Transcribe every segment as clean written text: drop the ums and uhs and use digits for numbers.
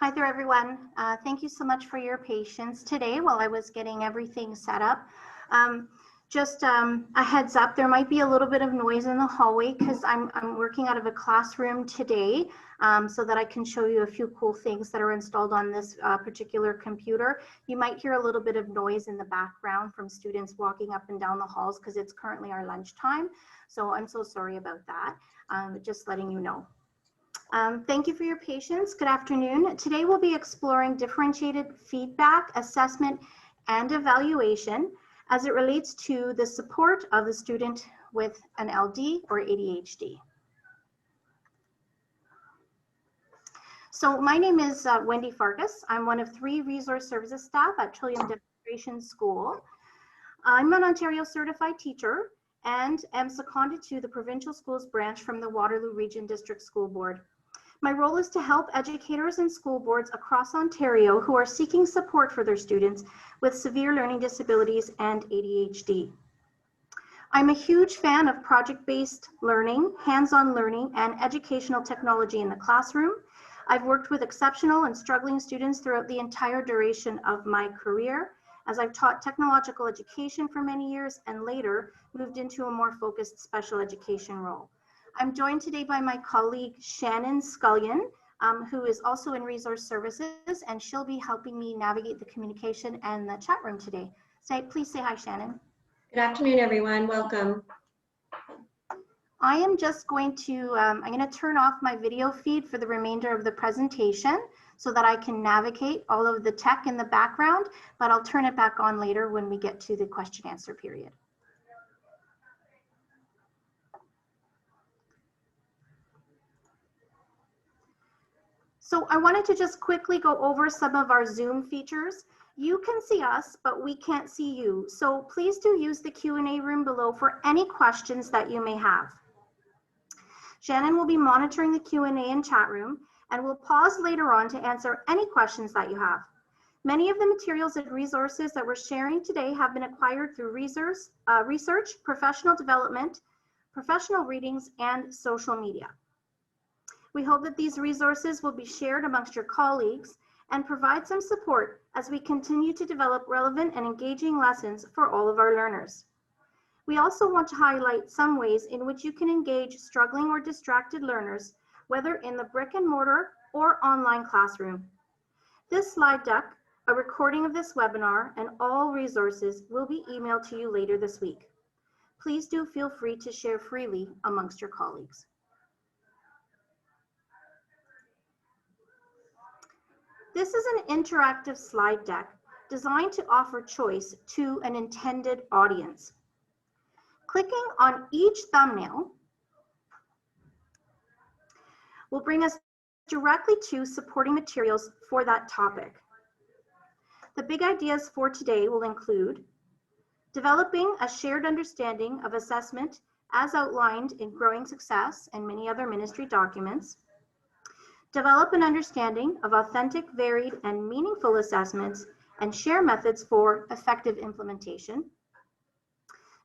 Hi there, everyone. Thank you so much for your patience today while I was getting everything set up. Just a heads up, there might be a little bit of noise in the hallway because I'm working out of a classroom today so that I can show you a few cool things that are installed on this particular computer. You might hear a little bit of noise in the background from students walking up and down the halls because it's currently our lunchtime. So I'm so sorry about that, just letting you know. Thank you for your patience. Good afternoon. Today we'll be exploring differentiated feedback, assessment, and evaluation as it relates to the support of the student with an LD or ADHD. So my name is Wendy Farkas. I'm one of 3 resource services staff at Trillium Demonstration School. I'm an Ontario certified teacher and am seconded to the Provincial Schools branch from the Waterloo Region District School Board. My role is to help educators and school boards across Ontario who are seeking support for their students with severe learning disabilities and ADHD. I'm a huge fan of project-based learning, hands-on learning, and educational technology in the classroom. I've worked with exceptional and struggling students throughout the entire duration of my career, as I've taught technological education for many years and later moved into a more focused special education role. I'm joined today by my colleague, Shannon Scullion, who is also in resource services, and she'll be helping me navigate the communication and the chat room today. Please say hi, Shannon. Good afternoon, everyone. Welcome. I am just going to, I'm going to turn off my video feed for the remainder of the presentation so that I can navigate all of the tech in the background, but I'll turn it back on later when we get to the question answer period. So I wanted to just quickly go over some of our Zoom features. You can see us, but we can't see you. So please do use the Q&A room below for any questions that you may have. Shannon will be monitoring the Q&A and chat room and will pause later on to answer any questions that you have. Many of the materials and resources that we're sharing today have been acquired through research, professional development, professional readings, and social media. We hope that these resources will be shared amongst your colleagues and provide some support as we continue to develop relevant and engaging lessons for all of our learners. We also want to highlight some ways in which you can engage struggling or distracted learners, whether in the brick and mortar or online classroom. This slide deck, a recording of this webinar, and all resources will be emailed to you later this week. Please do feel free to share freely amongst your colleagues. This is an interactive slide deck designed to offer choice to an intended audience. Clicking on each thumbnail will bring us directly to supporting materials for that topic. The big ideas for today will include developing a shared understanding of assessment as outlined in Growing Success and many other ministry documents, develop an understanding of authentic, varied, and meaningful assessments and share methods for effective implementation.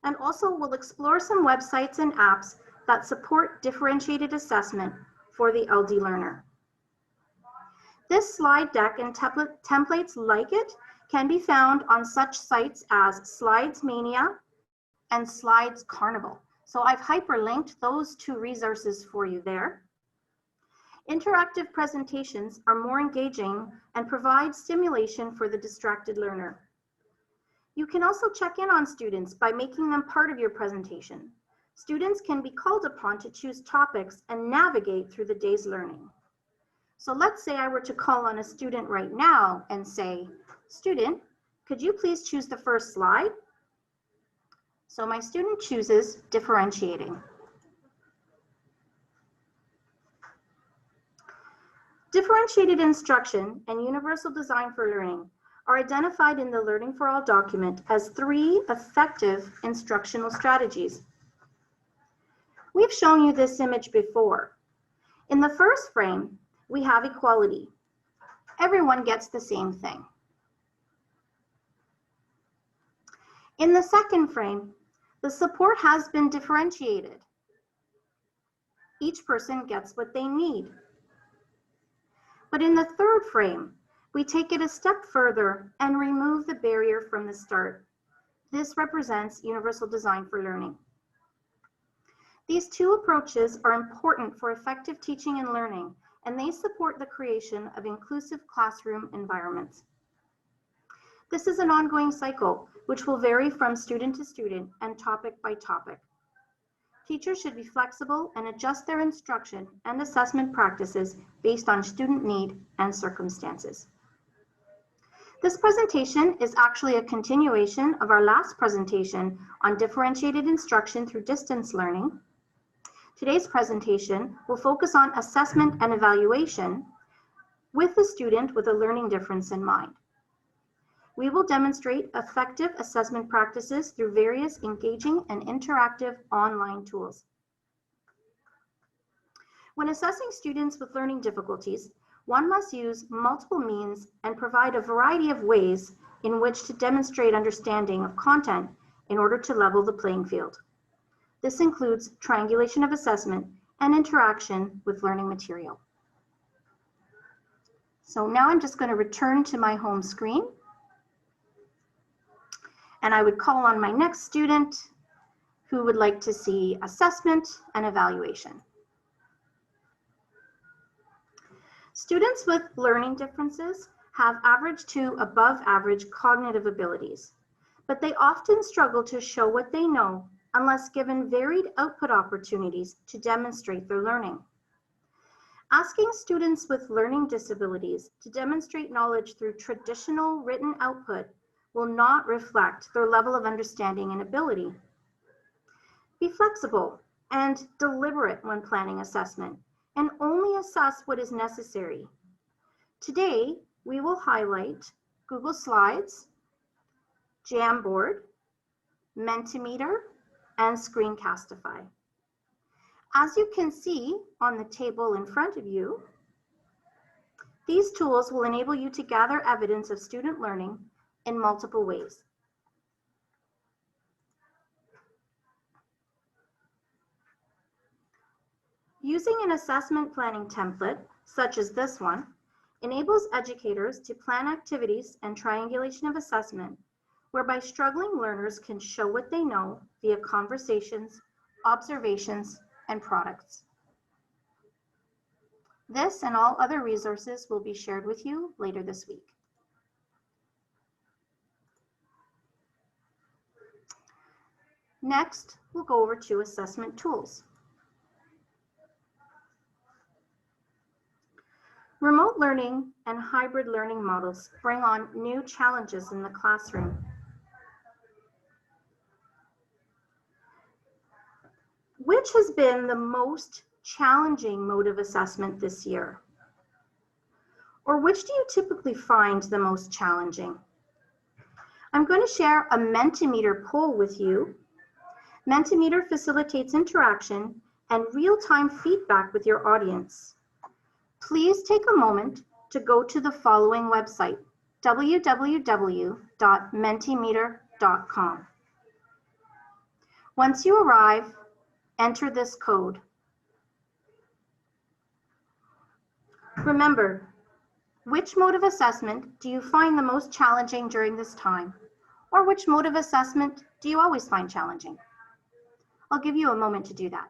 And also we'll explore some websites and apps that support differentiated assessment for the LD learner. This slide deck and templates like it can be found on such sites as Slidesmania and Slides Carnival. So I've hyperlinked those 2 resources for you there. Interactive presentations are more engaging and provide stimulation for the distracted learner. You can also check in on students by making them part of your presentation. Students can be called upon to choose topics and navigate through the day's learning. So let's say I were to call on a student right now and say, "Student, could you please choose the first slide?" So my student chooses differentiating. Differentiated instruction and universal design for learning are identified in the Learning for All document as 3 effective instructional strategies. We've shown you this image before. In the first frame, we have equality. Everyone gets the same thing. In the second frame, the support has been differentiated. Each person gets what they need. But in the third frame, we take it a step further and remove the barrier from the start. This represents universal design for learning. These two approaches are important for effective teaching and learning, and they support the creation of inclusive classroom environments. This is an ongoing cycle, which will vary from student to student and topic by topic. Teachers should be flexible and adjust their instruction and assessment practices based on student need and circumstances. This presentation is actually a continuation of our last presentation on differentiated instruction through distance learning. Today's presentation will focus on assessment and evaluation with the student with a learning difference in mind. We will demonstrate effective assessment practices through various engaging and interactive online tools. When assessing students with learning difficulties, one must use multiple means and provide a variety of ways in which to demonstrate understanding of content in order to level the playing field. This includes triangulation of assessment and interaction with learning material. So now I'm just going to return to my home screen. And I would call on my next student who would like to see assessment and evaluation. Students with learning differences have average to above average cognitive abilities, but they often struggle to show what they know unless given varied output opportunities to demonstrate their learning. Asking students with learning disabilities to demonstrate knowledge through traditional written output will not reflect their level of understanding and ability. Be flexible and deliberate when planning assessment, and only assess what is necessary. Today, we will highlight Google Slides, Jamboard, Mentimeter, and Screencastify. As you can see on the table in front of you, these tools will enable you to gather evidence of student learning in multiple ways. Using an assessment planning template, such as this one, enables educators to plan activities and triangulation of assessment, whereby struggling learners can show what they know via conversations, observations, and products. This and all other resources will be shared with you later this week. Next, we'll go over to assessment tools. Remote learning and hybrid learning models bring on new challenges in the classroom. Which has been the most challenging mode of assessment this year? Or which do you typically find the most challenging? I'm going to share a Mentimeter poll with you. Mentimeter facilitates interaction and real-time feedback with your audience. Please take a moment to go to the following website, www.mentimeter.com. Once you arrive, enter this code. Remember, which mode of assessment do you find the most challenging during this time? Or which mode of assessment do you always find challenging? I'll give you a moment to do that.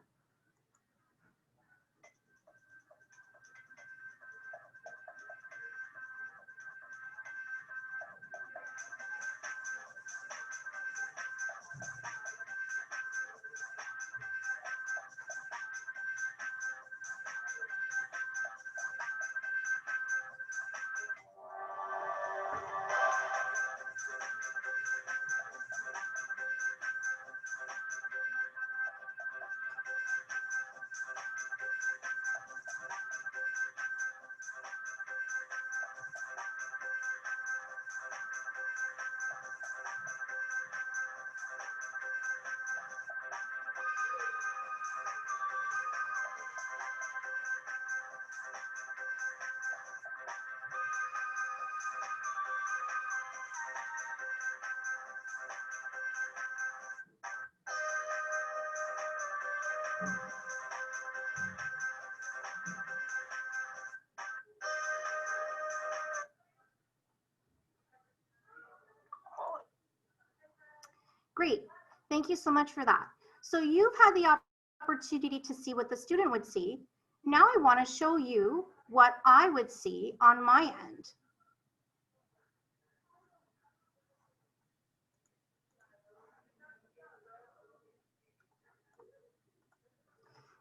Great. Thank you so much for that. So you've had the opportunity to see what the student would see. Now I want to show you what I would see on my end.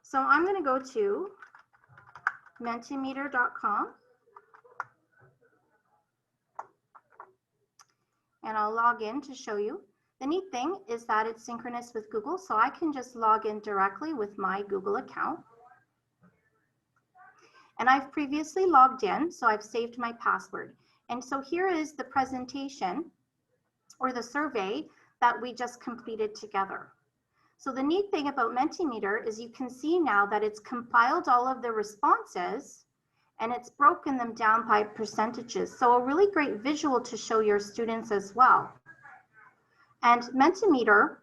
So I'm going to go to mentimeter.com and I'll log in to show you. The neat thing is that it's synchronous with Google, so I can just log in directly with my Google account. And I've previously logged in, so I've saved my password. And so here is the presentation or the survey that we just completed together. So the neat thing about Mentimeter is you can see now that it's compiled all of the responses and it's broken them down by percentages. So a really great visual to show your students as well. And Mentimeter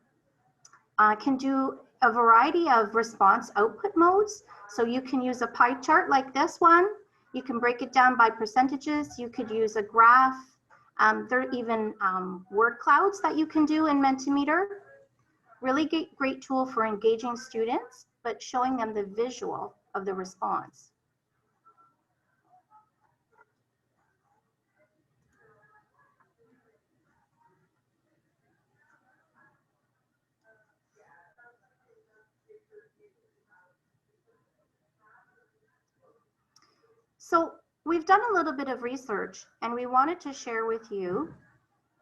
can do a variety of response output modes. So you can use a pie chart like this one. You can break it down by percentages. You could use a graph. There are even word clouds that you can do in Mentimeter. Really great tool for engaging students, but showing them the visual of the response. So we've done a little bit of research and we wanted to share with you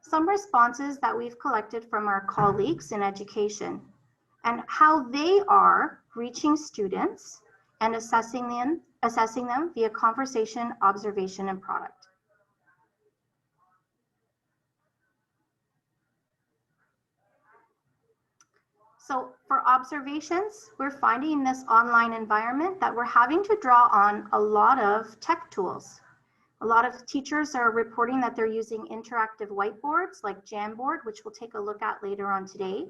some responses that we've collected from our colleagues in education and how they are reaching students and assessing them via conversation, observation, and product. So for observations, we're finding in this online environment that we're having to draw on a lot of tech tools. A lot of teachers are reporting that they're using interactive whiteboards like Jamboard, which we'll take a look at later on today.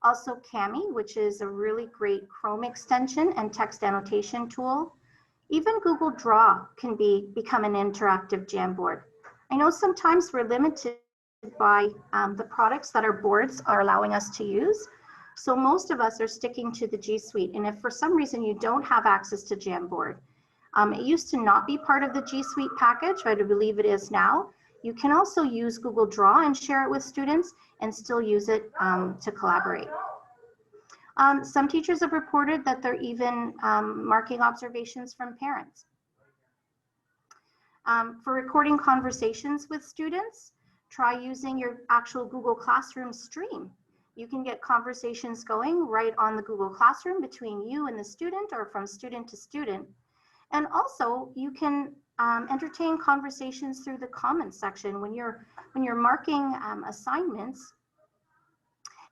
Also Kami, which is a really great Chrome extension and text annotation tool. Even Google Draw can become an interactive Jamboard. I know sometimes we're limited by the products that our boards are allowing us to use. So most of us are sticking to the G Suite. And if for some reason you don't have access to Jamboard, it used to not be part of the G Suite package, but I believe it is now. You can also use Google Draw and share it with students and still use it to collaborate. Some teachers have reported that they're even marking observations from parents. For recording conversations with students, try using your actual Google Classroom stream. You can get conversations going right on the Google Classroom between you and the student or from student to student. And also you can entertain conversations through the comments section when you're marking assignments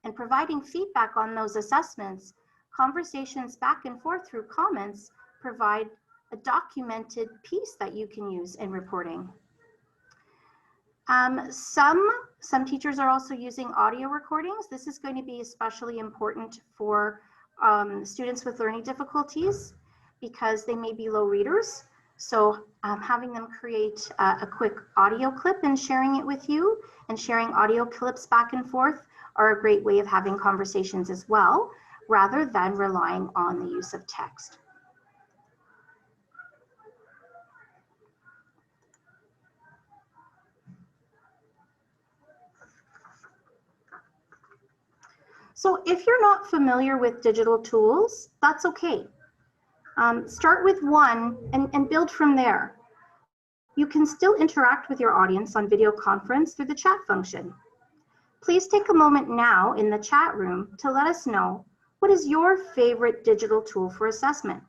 and providing feedback on those assessments. Conversations back and forth through comments provide a documented piece that you can use in reporting. Some teachers are also using audio recordings. This is going to be especially important for students with learning difficulties because they may be low readers. So having them create a quick audio clip and sharing it with you and sharing audio clips back and forth are a great way of having conversations as well, rather than relying on the use of text. So if you're not familiar with digital tools, that's okay. Start with one and build from there. You can still interact with your audience on video conference through the chat function. Please take a moment now in the chat room to let us know what is your favorite digital tool for assessment.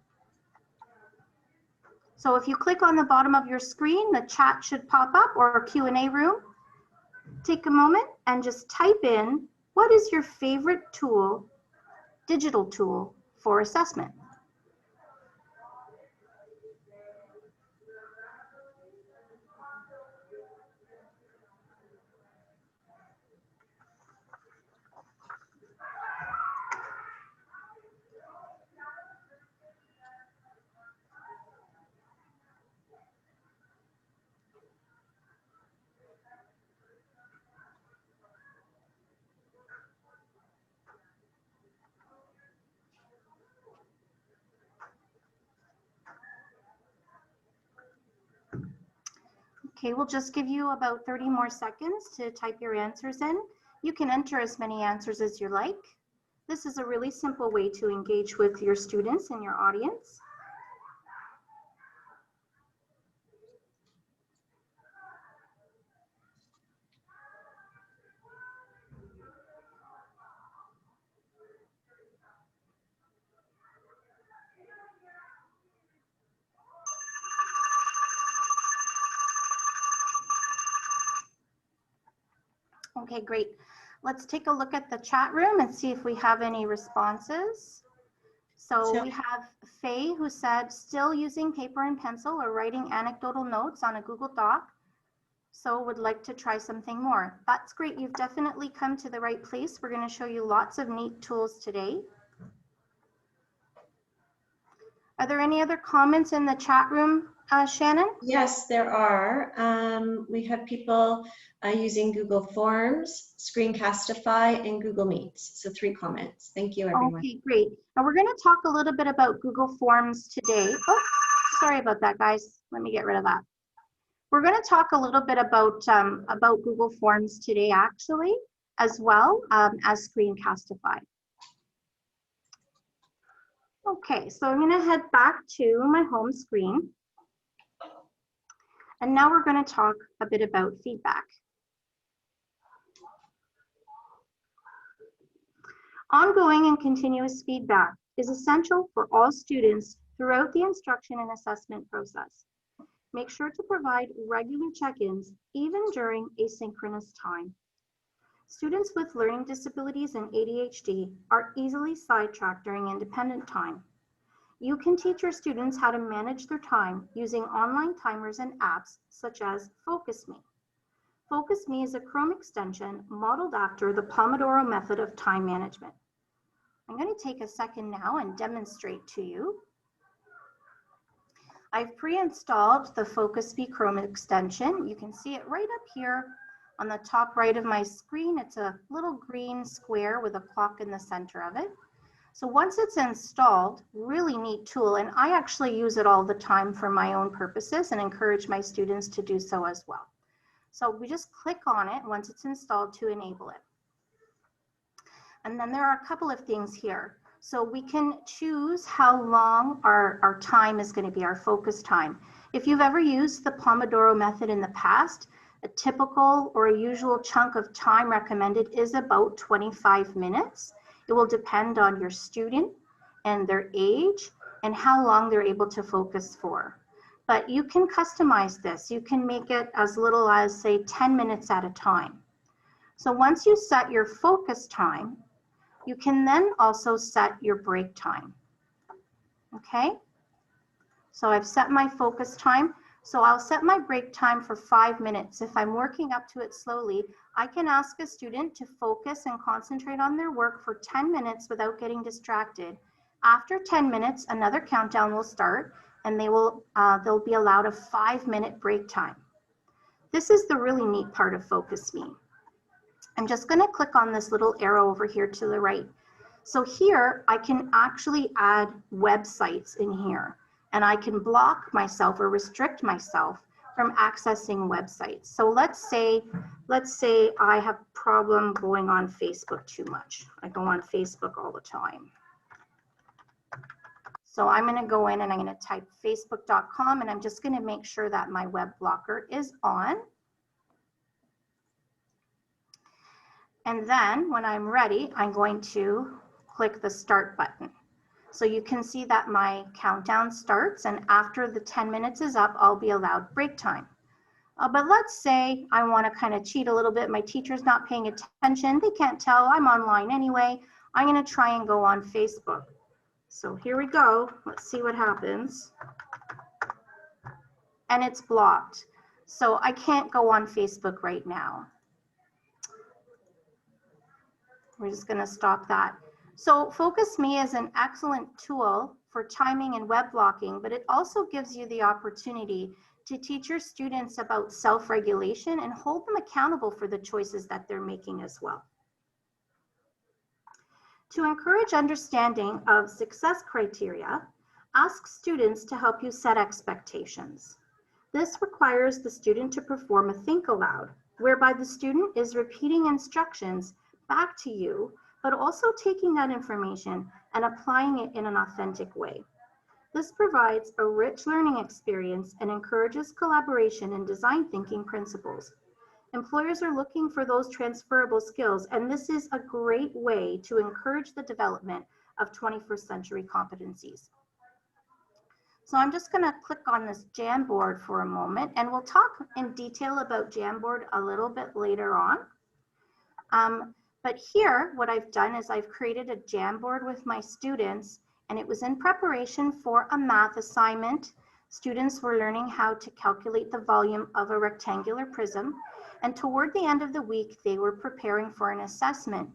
So if you click on the bottom of your screen, the chat should pop up, or a Q&A room. Take a moment and just type in, what is your favorite tool, digital tool for assessment? Okay, we'll just give you about 30 more seconds to type your answers in. You can enter as many answers as you like. This is a really simple way to engage with your students and your audience. Okay, great. Let's take a look at the chat room and see if we have any responses. So we have Faye, who said still using paper and pencil or writing anecdotal notes on a Google Doc. So would like to try something more. That's great. You've definitely come to the right place. We're going to show you lots of neat tools today. Are there any other comments in the chat room, Shannon? Yes, there are. We have people using Google Forms, Screencastify, and Google Meets. So 3 comments. Thank you, everyone. Okay, great. Now we're going to talk a little bit about Google Forms today. Oh, sorry about that, guys. Let me get rid of that. We're going to talk a little bit about Google Forms today, actually, as well as Screencastify. Okay, so I'm going to head back to my home screen. And now we're going to talk a bit about feedback. Ongoing and continuous feedback is essential for all students throughout the instruction and assessment process. Make sure to provide regular check-ins even during asynchronous time. Students with learning disabilities and ADHD are easily sidetracked during independent time. You can teach your students how to manage their time using online timers and apps such as FocusMe. FocusMe is a Chrome extension modeled after the Pomodoro method of time management. I'm going to take a second now and demonstrate to you. I've pre-installed the FocusMe Chrome extension. You can see it right up here on the top right of my screen. It's a little green square with a clock in the center of it. So once it's installed, really neat tool, and I actually use it all the time for my own purposes and encourage my students to do so as well. So we just click on it once it's installed to enable it. And then there are a couple of things here. So we can choose how long our time is going to be, our focus time. If you've ever used the Pomodoro method in the past, a typical or a usual chunk of time recommended is about 25 minutes. It will depend on your student and their age and how long they're able to focus for. But you can customize this. You can make it as little as, say, 10 minutes at a time. So once you set your focus time, you can then also set your break time. Okay? So I've set my focus time. So I'll set my break time for 5 minutes. If I'm working up to it slowly, I can ask a student to focus and concentrate on their work for 10 minutes without getting distracted. After 10 minutes, another countdown will start and they'll be allowed a 5-minute break time. This is the really neat part of FocusMe. I'm just going to click on this little arrow over here to the right. So here I can actually add websites in here, and I can block myself or restrict myself from accessing websites. So let's say I have a problem going on Facebook too much. I go on Facebook all the time. So I'm going to go in and I'm going to type facebook.com, and I'm just going to make sure that my web blocker is on. And then when I'm ready, I'm going to click the start button. So you can see that my countdown starts, and after the 10 minutes is up, I'll be allowed break time. But let's say I want to kind of cheat a little bit. My teacher's not paying attention. They can't tell I'm online anyway. I'm going to try and go on Facebook. So here we go. Let's see what happens. And it's blocked. So I can't go on Facebook right now. We're just going to stop that. So FocusMe is an excellent tool for timing and web blocking, but it also gives you the opportunity to teach your students about self-regulation and hold them accountable for the choices that they're making as well. To encourage understanding of success criteria, ask students to help you set expectations. This requires the student to perform a think aloud, whereby the student is repeating instructions back to you, but also taking that information and applying it in an authentic way. This provides a rich learning experience and encourages collaboration and design thinking principles. Employers are looking for those transferable skills, and this is a great way to encourage the development of 21st century competencies. So I'm just going to click on this Jamboard for a moment, and we'll talk in detail about Jamboard a little bit later on. But here, what I've done is I've created a Jamboard with my students, and it was in preparation for a math assignment. Students were learning how to calculate the volume of a rectangular prism, and toward the end of the week, they were preparing for an assessment.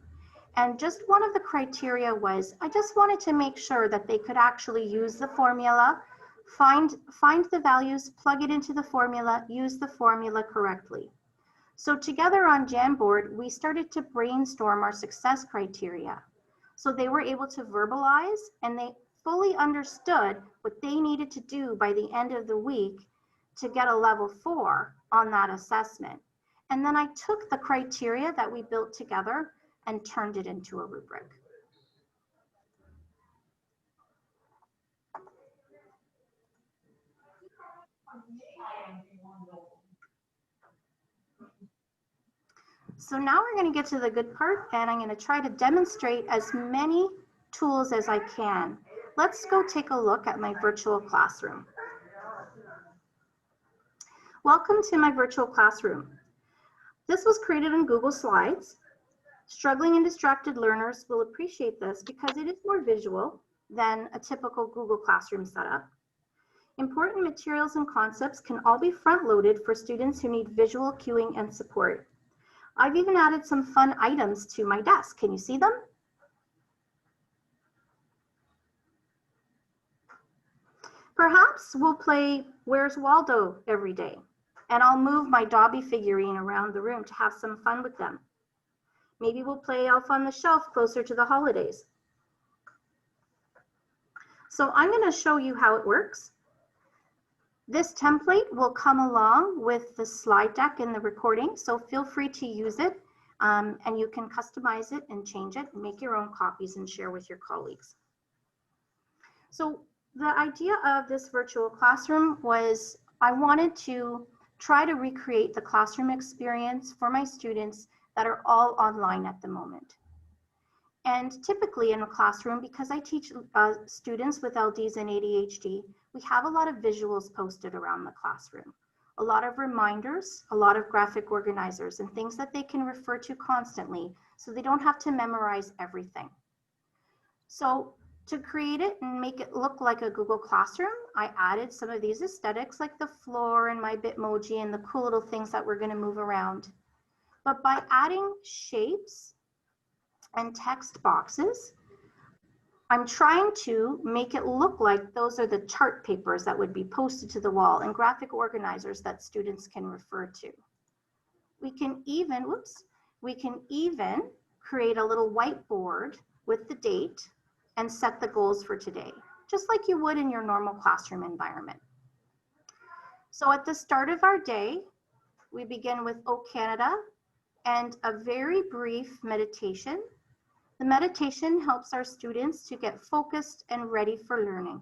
And just one of the criteria was, I just wanted to make sure that they could actually use the formula, find the values, plug it into the formula, use the formula correctly. So together on Jamboard, we started to brainstorm our success criteria. So they were able to verbalize, and they fully understood what they needed to do by the end of the week to get a level 4 on that assessment. And then I took the criteria that we built together and turned it into a rubric. So now we're going to get to the good part, and I'm going to try to demonstrate as many tools as I can. Let's go take a look at my virtual classroom. Welcome to my virtual classroom. This was created on Google Slides. Struggling and distracted learners will appreciate this because it is more visual than a typical Google Classroom setup. Important materials and concepts can all be front-loaded for students who need visual cueing and support. I've even added some fun items to my desk. Can you see them? Perhaps we'll play Where's Waldo every day, and I'll move my Dobby figurine around the room to have some fun with them. Maybe we'll play Elf on the Shelf closer to the holidays. So I'm going to show you how it works. This template will come along with the slide deck in the recording, so feel free to use it, and you can customize it and change it and make your own copies and share with your colleagues. So the idea of this virtual classroom was I wanted to try to recreate the classroom experience for my students that are all online at the moment. And typically in a classroom, because I teach students with LDs and ADHD, we have a lot of visuals posted around the classroom, a lot of reminders, a lot of graphic organizers, and things that they can refer to constantly so they don't have to memorize everything. So to create it and make it look like a Google Classroom, I added some of these aesthetics like the floor and my Bitmoji and the cool little things that we're going to move around. But by adding shapes and text boxes, I'm trying to make it look like those are the chart papers that would be posted to the wall and graphic organizers that students can refer to. We can even create a little whiteboard with the date and set the goals for today, just like you would in your normal classroom environment. So at the start of our day, we begin with O Canada and a very brief meditation. The meditation helps our students to get focused and ready for learning.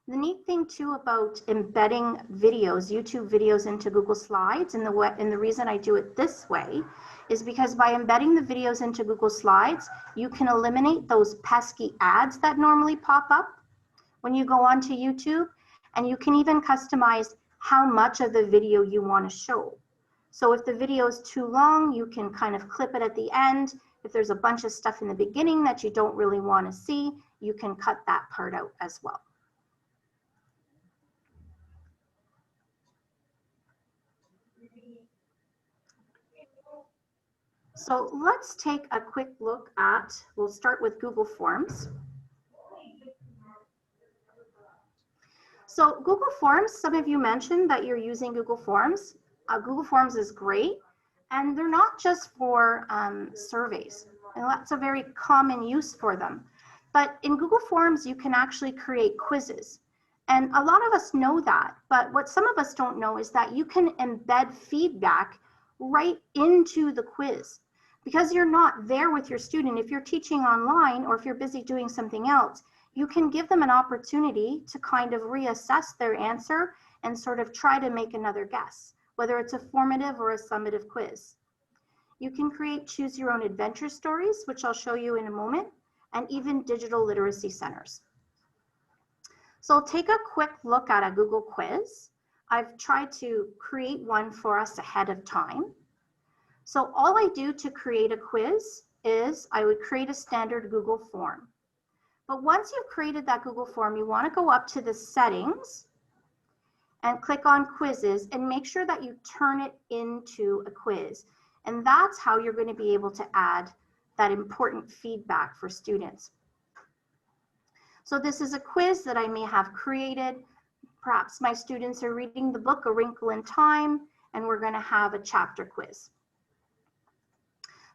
The neat thing too about embedding videos, YouTube videos into Google Slides, and the reason I do it this way is because by embedding the videos into Google Slides, you can eliminate those pesky ads that normally pop up when you go onto YouTube, and you can even customize how much of the video you want to show. So if the video is too long, you can kind of clip it at the end. If there's a bunch of stuff in the beginning that you don't really want to see, you can cut that part out as well. So let's take a quick look at, we'll start with Google Forms. So Google Forms, some of you mentioned that you're using Google Forms. Google Forms is great, and they're not just for surveys, and that's a very common use for them. But in Google Forms, you can actually create quizzes. And a lot of us know that, but what some of us don't know is that you can embed feedback right into the quiz. Because you're not there with your student, if you're teaching online or if you're busy doing something else, you can give them an opportunity to kind of reassess their answer and sort of try to make another guess, whether it's a formative or a summative quiz. You can create choose your own adventure stories, which I'll show you in a moment, and even digital literacy centers. So I'll take a quick look at a Google quiz. I've tried to create one for us ahead of time. So all I do to create a quiz is I would create a standard Google form. But once you've created that Google form, you want to go up to the settings and click on quizzes and make sure that you turn it into a quiz. And that's how you're going to be able to add that important feedback for students. So this is a quiz that I may have created. Perhaps my students are reading the book A Wrinkle in Time, and we're going to have a chapter quiz.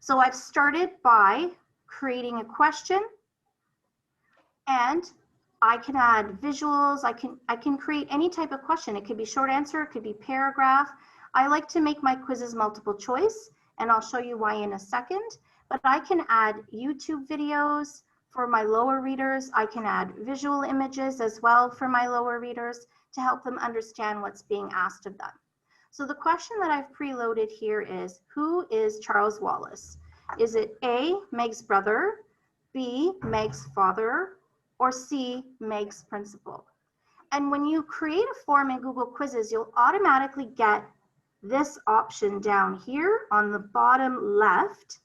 So I've started by creating a question, and I can add visuals. I can create any type of question. It could be short answer, it could be paragraph. I like to make my quizzes multiple choice, and I'll show you why in a second. But I can add YouTube videos for my lower readers. I can add visual images as well for my lower readers to help them understand what's being asked of them. So the question that I've preloaded here is, who is Charles Wallace? Is it A, Meg's brother, B, Meg's father, or C, Meg's principal? And when you create a form in Google Quizzes, you'll automatically get this option down here on the bottom left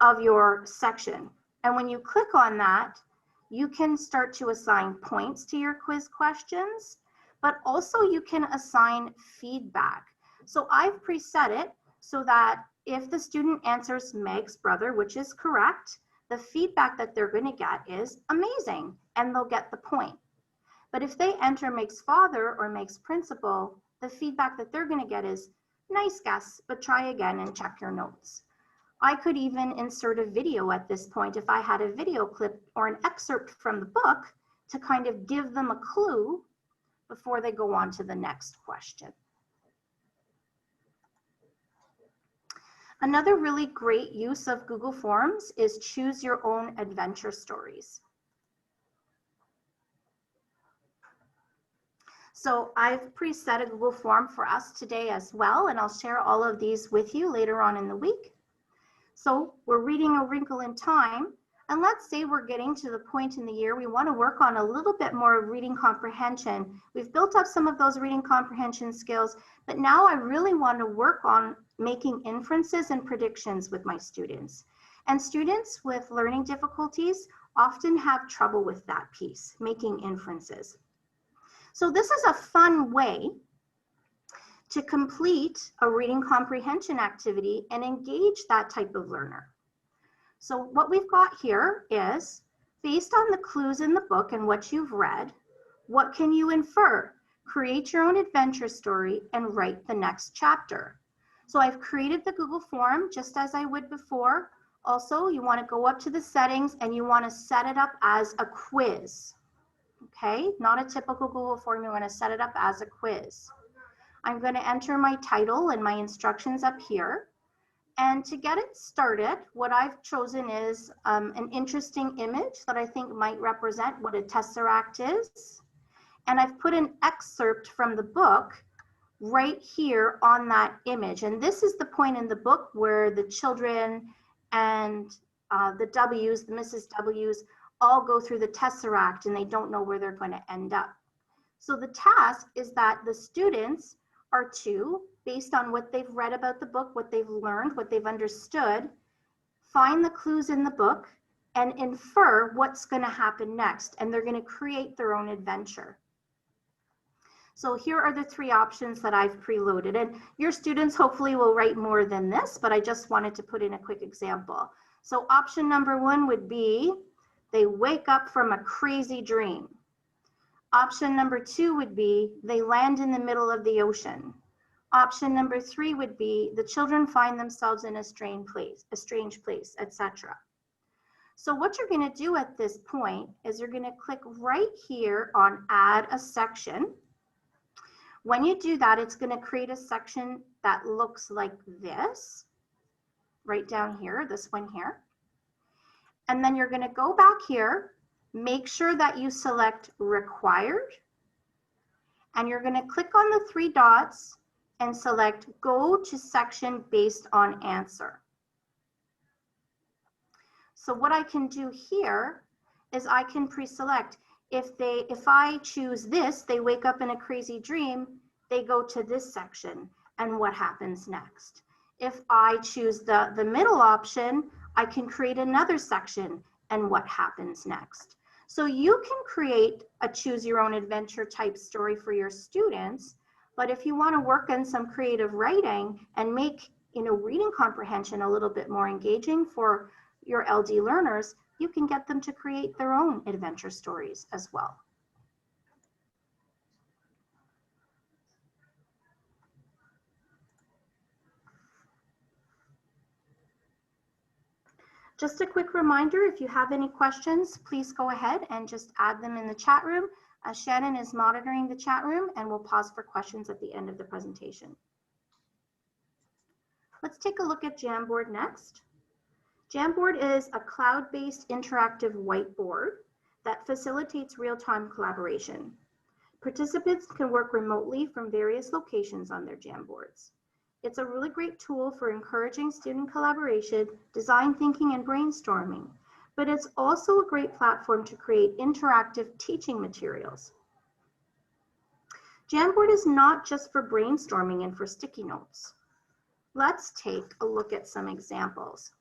of your section. And when you click on that, you can start to assign points to your quiz questions, but also you can assign feedback. So I've preset it so that if the student answers Meg's brother, which is correct, the feedback that they're going to get is amazing, and they'll get the point. But if they enter Meg's father or Meg's principal, the feedback that they're going to get is nice guess, but try again and check your notes. I could even insert a video at this point if I had a video clip or an excerpt from the book to kind of give them a clue before they go on to the next question. Another really great use of Google Forms is choose your own adventure stories. So I've preset a Google form for us today as well, and I'll share all of these with you later on in the week. So we're reading A Wrinkle in Time, and let's say we're getting to the point in the year we want to work on a little bit more reading comprehension. We've built up some of those reading comprehension skills, but now I really want to work on making inferences and predictions with my students. And students with learning difficulties often have trouble with that piece, making inferences. So this is a fun way to complete a reading comprehension activity and engage that type of learner. So what we've got here is, based on the clues in the book and what you've read, what can you infer? Create your own adventure story and write the next chapter. So I've created the Google form just as I would before. Also, you want to go up to the settings and you want to set it up as a quiz. Okay, not a typical Google form, you want to set it up as a quiz. I'm going to enter my title and my instructions up here. And to get it started, what I've chosen is an interesting image that I think might represent what a tesseract is. And I've put an excerpt from the book right here on that image. And this is the point in the book where the children and the W's, the Mrs. W's, all go through the tesseract and they don't know where they're going to end up. So the task is that the students are to, based on what they've read about the book, what they've learned, what they've understood, find the clues in the book and infer what's going to happen next. And they're going to create their own adventure. So here are the three options that I've preloaded. And your students hopefully will write more than this, but I just wanted to put in a quick example. So option number 1 would be, they wake up from a crazy dream. Option number 2 would be, they land in the middle of the ocean. Option number 3 would be, the children find themselves in a strange place, etc. So what you're going to do at this point is you're going to click right here on add a section. When you do that, it's going to create a section that looks like this, right down here, this one here. And then you're going to go back here, make sure that you select required, and you're going to click on the 3 dots and select go to section based on answer. So what I can do here is I can pre-select. If I choose this, they wake up in a crazy dream, they go to this section and what happens next. If I choose the middle option, I can create another section and what happens next. So you can create a choose your own adventure type story for your students, but if you want to work on some creative writing and make, reading comprehension a little bit more engaging for your LD learners, you can get them to create their own adventure stories as well. Just a quick reminder, if you have any questions, please go ahead and just add them in the chat room. Shannon is monitoring the chat room and we'll pause for questions at the end of the presentation. Let's take a look at Jamboard next. Jamboard is a cloud-based interactive whiteboard that facilitates real-time collaboration. Participants can work remotely from various locations on their Jamboards. It's a really great tool for encouraging student collaboration, design thinking, and brainstorming, but it's also a great platform to create interactive teaching materials. Jamboard is not just for brainstorming and for sticky notes. Let's take a look at some examples.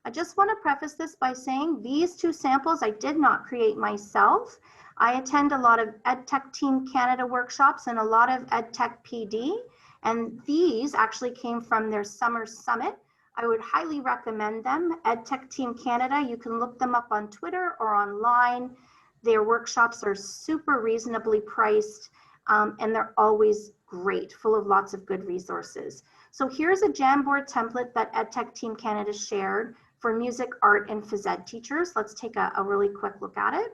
I just want to preface this by saying these 2 samples I did not create myself. I attend a lot of EdTech Team Canada workshops and a lot of EdTech PD, and these actually came from their summer summit. I would highly recommend them. EdTech Team Canada, you can look them up on Twitter or online. Their workshops are super reasonably priced, and they're always great, full of lots of good resources. So here's a Jamboard template that EdTech Team Canada shared for music, art, and phys ed teachers. Let's take a really quick look at it.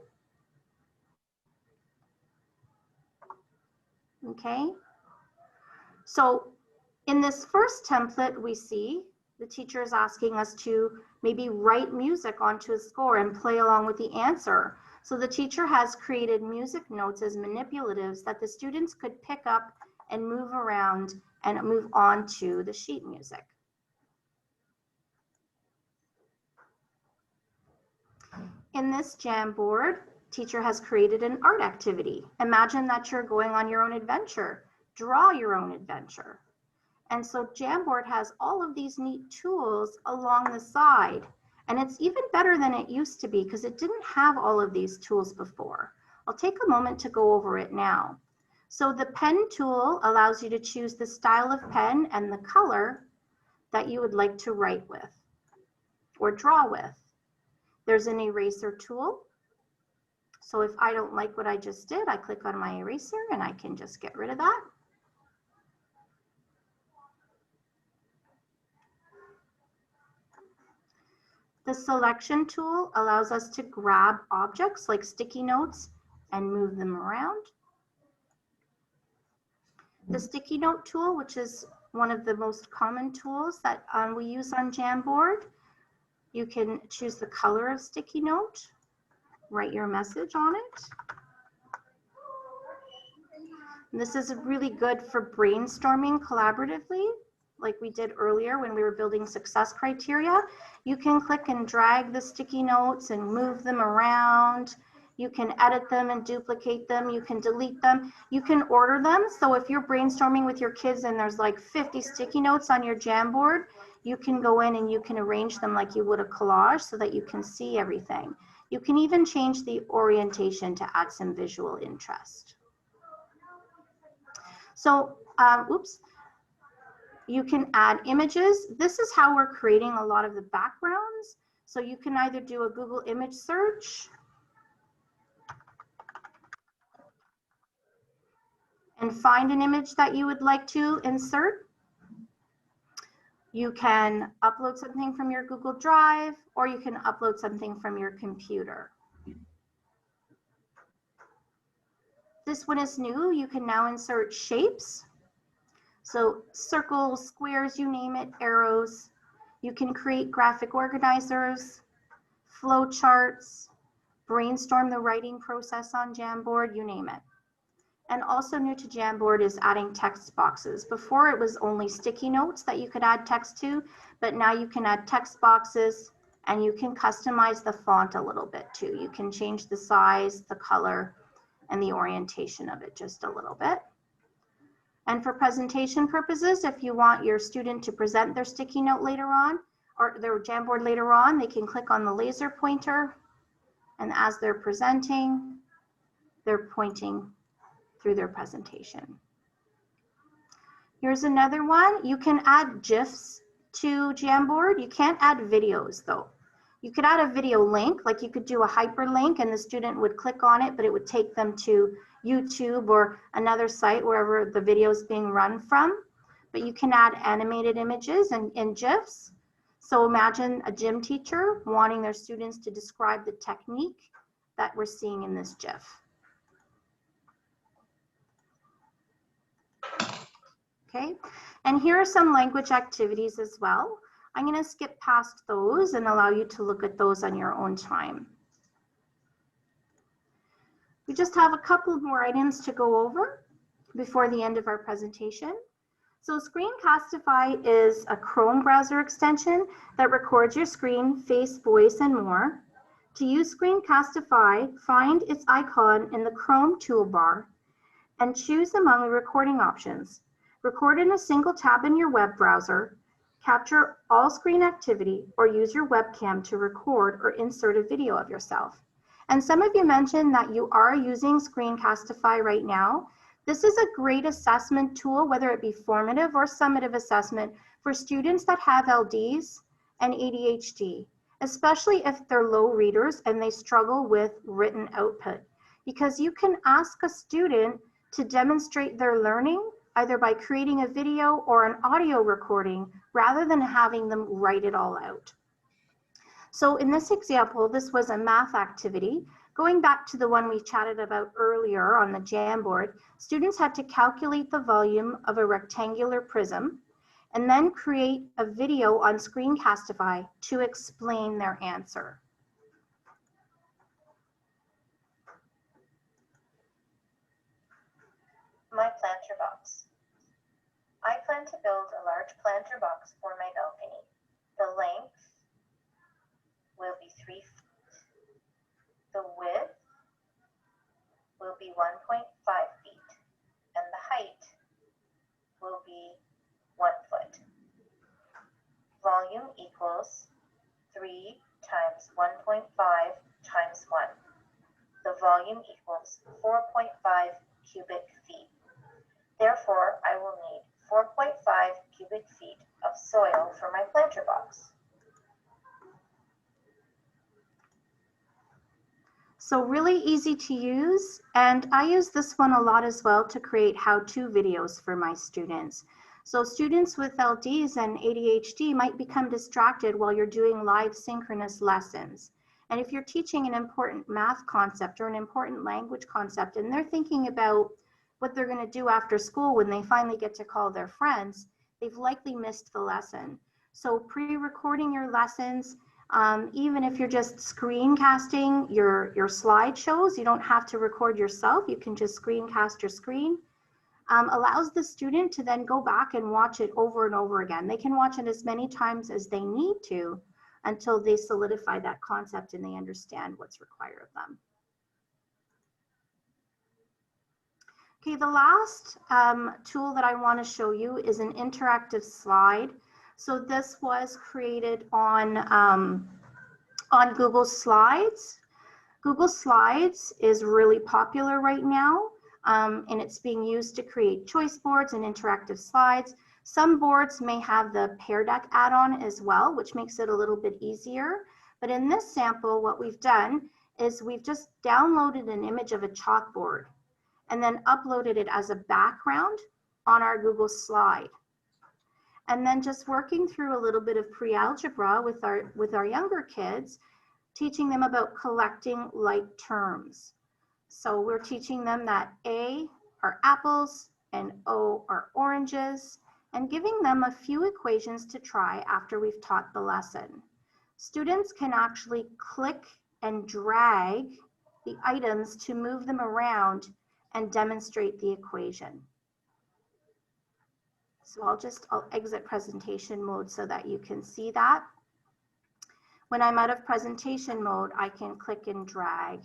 Okay. So in this first template, we see the teacher is asking us to maybe write music onto a score and play along with the answer. So the teacher has created music notes as manipulatives that the students could pick up and move around and move on to the sheet music. In this Jamboard, teacher has created an art activity. Imagine that you're going on your own adventure. Draw your own adventure. And so Jamboard has all of these neat tools along the side. And it's even better than it used to be because it didn't have all of these tools before. I'll take a moment to go over it now. So the pen tool allows you to choose the style of pen and the color that you would like to write with or draw with. There's an eraser tool. So if I don't like what I just did, I click on my eraser and I can just get rid of that. The selection tool allows us to grab objects like sticky notes and move them around. The sticky note tool, which is one of the most common tools that we use on Jamboard, you can choose the color of sticky note, write your message on it. And this is really good for brainstorming collaboratively, like we did earlier when we were building success criteria. You can click and drag the sticky notes and move them around. You can edit them and duplicate them. You can delete them. You can order them. So if you're brainstorming with your kids and there's like 50 sticky notes on your Jamboard, you can go in and you can arrange them like you would a collage so that you can see everything. You can even change the orientation to add some visual interest. So, you can add images. This is how we're creating a lot of the backgrounds. So you can either do a Google image search and find an image that you would like to insert. You can upload something from your Google Drive, or you can upload something from your computer. This one is new. You can now insert shapes. So circles, squares, you name it, arrows. You can create graphic organizers, flow charts, brainstorm the writing process on Jamboard, you name it. And also new to Jamboard is adding text boxes. Before it was only sticky notes that you could add text to, but now you can add text boxes and you can customize the font a little bit too. You can change the size, the color, and the orientation of it just a little bit. And for presentation purposes, if you want your student to present their sticky note later on, or their Jamboard later on, they can click on the laser pointer, and as they're presenting, they're pointing through their presentation. Here's another one. You can add GIFs to Jamboard. You can't add videos though. You could add a video link, like you could do a hyperlink and the student would click on it, but it would take them to YouTube or another site wherever the video is being run from. But you can add animated images and GIFs. So imagine a gym teacher wanting their students to describe the technique that we're seeing in this GIF. Okay, and here are some language activities as well. I'm going to skip past those and allow you to look at those on your own time. We just have a couple more items to go over before the end of our presentation. So Screencastify is a Chrome browser extension that records your screen, face, voice, and more. To use Screencastify, find its icon in the Chrome toolbar and choose among the recording options. Record in a single tab in your web browser, capture all screen activity, or use your webcam to record or insert a video of yourself. And some of you mentioned that you are using Screencastify right now. This is a great assessment tool, whether it be formative or summative assessment, for students that have LDs and ADHD, especially if they're low readers and they struggle with written output. Because you can ask a student to demonstrate their learning either by creating a video or an audio recording rather than having them write it all out. So in this example, this was a math activity. Going back to the one we chatted about earlier on the Jamboard, students had to calculate the volume of a rectangular prism and then create a video on Screencastify to explain their answer. My planter box. I plan to build a large planter box for my balcony. The length will be 3 feet. The width will be 1.5 feet. And the height will be 1 foot. Volume equals 3 times 1.5 times 1. The volume equals 4.5 cubic feet. Therefore, I will need 4.5 cubic feet of soil for my planter box. So really easy to use, and I use this one a lot as well to create how-to videos for my students. So students with LDs and ADHD might become distracted while you're doing live synchronous lessons. And if you're teaching an important math concept or an important language concept, and they're thinking about what they're going to do after school when they finally get to call their friends, they've likely missed the lesson. So pre-recording your lessons, even if you're just screencasting your slideshows, you don't have to record yourself, you can just screencast your screen, allows the student to then go back and watch it over and over again. They can watch it as many times as they need to until they solidify that concept and they understand what's required of them. Okay, the last tool that I want to show you is an interactive slide. So this was created on Google Slides. Google Slides is really popular right now, and it's being used to create choice boards and interactive slides. Some boards may have the Pear Deck add-on as well, which makes it a little bit easier. But in this sample, what we've done is we've just downloaded an image of a chalkboard and then uploaded it as a background on our Google slide. And then just working through a little bit of pre-algebra with our younger kids, teaching them about collecting like terms. So we're teaching them that A are apples and O are oranges, and giving them a few equations to try after we've taught the lesson. Students can actually click and drag the items to move them around and demonstrate the equation. So I'll exit presentation mode so that you can see that. When I'm out of presentation mode, I can click and drag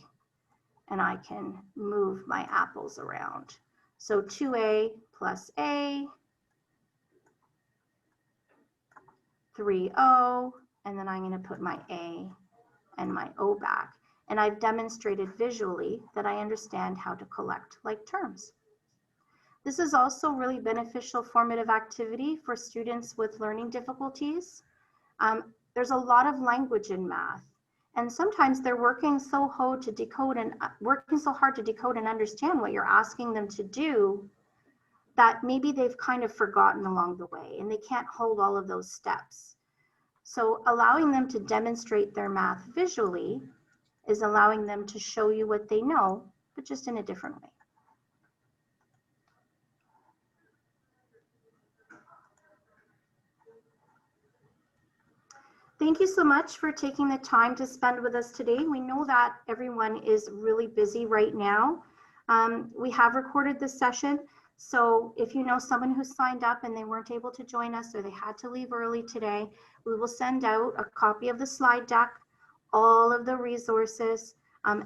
and I can move my apples around. So 2A plus A, 3O, and then I'm going to put my A and my O back. And I've demonstrated visually that I understand how to collect like terms. This is also really beneficial formative activity for students with learning difficulties. There's a lot of language in math, and sometimes they're working so hard to decode and understand what you're asking them to do that maybe they've kind of forgotten along the way and they can't hold all of those steps. So allowing them to demonstrate their math visually is allowing them to show you what they know, but just in a different way. Thank you so much for taking the time to spend with us today. We know that everyone is really busy right now. We have recorded this session, so if you know someone who signed up and they weren't able to join us or they had to leave early today, we will send out a copy of the slide deck, all of the resources,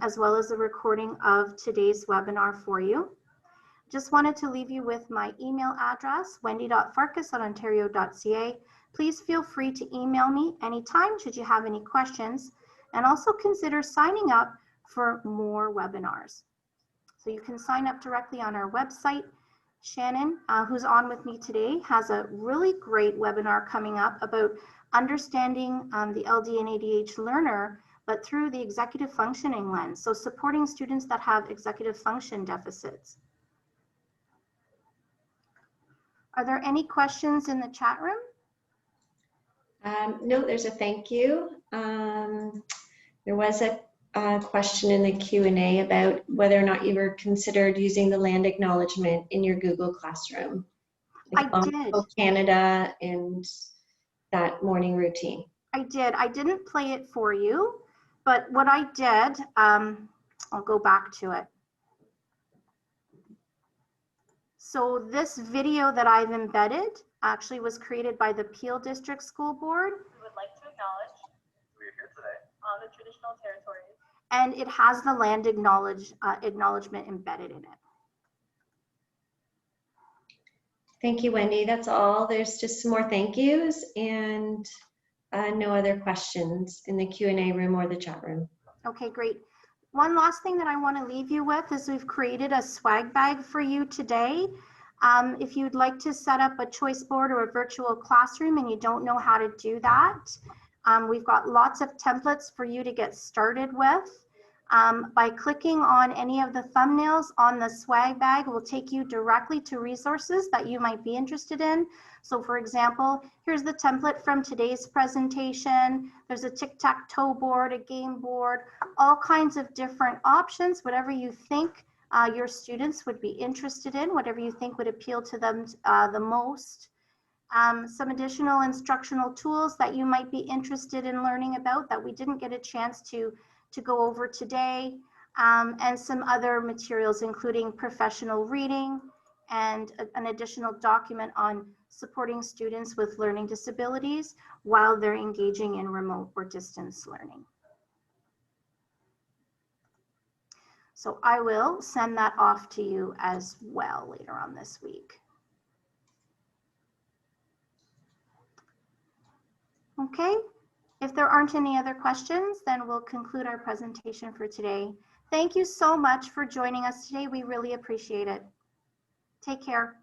as well as a recording of today's webinar for you. Just wanted to leave you with my email address, wendy.farkas@ontario.ca. Please feel free to email me anytime should you have any questions, and also consider signing up for more webinars. So you can sign up directly on our website. Shannon, who's on with me today, has a really great webinar coming up about understanding the LD and ADH learner, but through the executive functioning lens. So supporting students that have executive function deficits. Are there any questions in the chat room? No, there's a thank you. There was a question in the Q&A about whether or not you were considered using the land acknowledgement in your Google Classroom. Like I did. Canada and that morning routine. I did. I didn't play it for you, but what I did, I'll go back to it. So this video that I've embedded actually was created by the Peel District School Board. We would like to acknowledge We are here today on the traditional territories. And it has the land acknowledgement embedded in it. Thank you, Wendy. That's all. There's just some more thank yous and no other questions in the Q&A room or the chat room. Okay, great. One last thing that I want to leave you with is we've created a swag bag for you today. If you'd like to set up a choice board or a virtual classroom and you don't know how to do that, we've got lots of templates for you to get started with. By clicking on any of the thumbnails on the swag bag will take you directly to resources that you might be interested in. So for example, here's the template from today's presentation. There's a tic-tac-toe board, a game board, all kinds of different options, whatever you think your students would be interested in, whatever you think would appeal to them the most. Some additional instructional tools that you might be interested in learning about that we didn't get a chance to go over today, and some other materials including professional reading and an additional document on supporting students with learning disabilities while they're engaging in remote or distance learning. So I will send that off to you as well later on this week. Okay. If there aren't any other questions, then we'll conclude our presentation for today. Thank you so much for joining us today. We really appreciate it. Take care.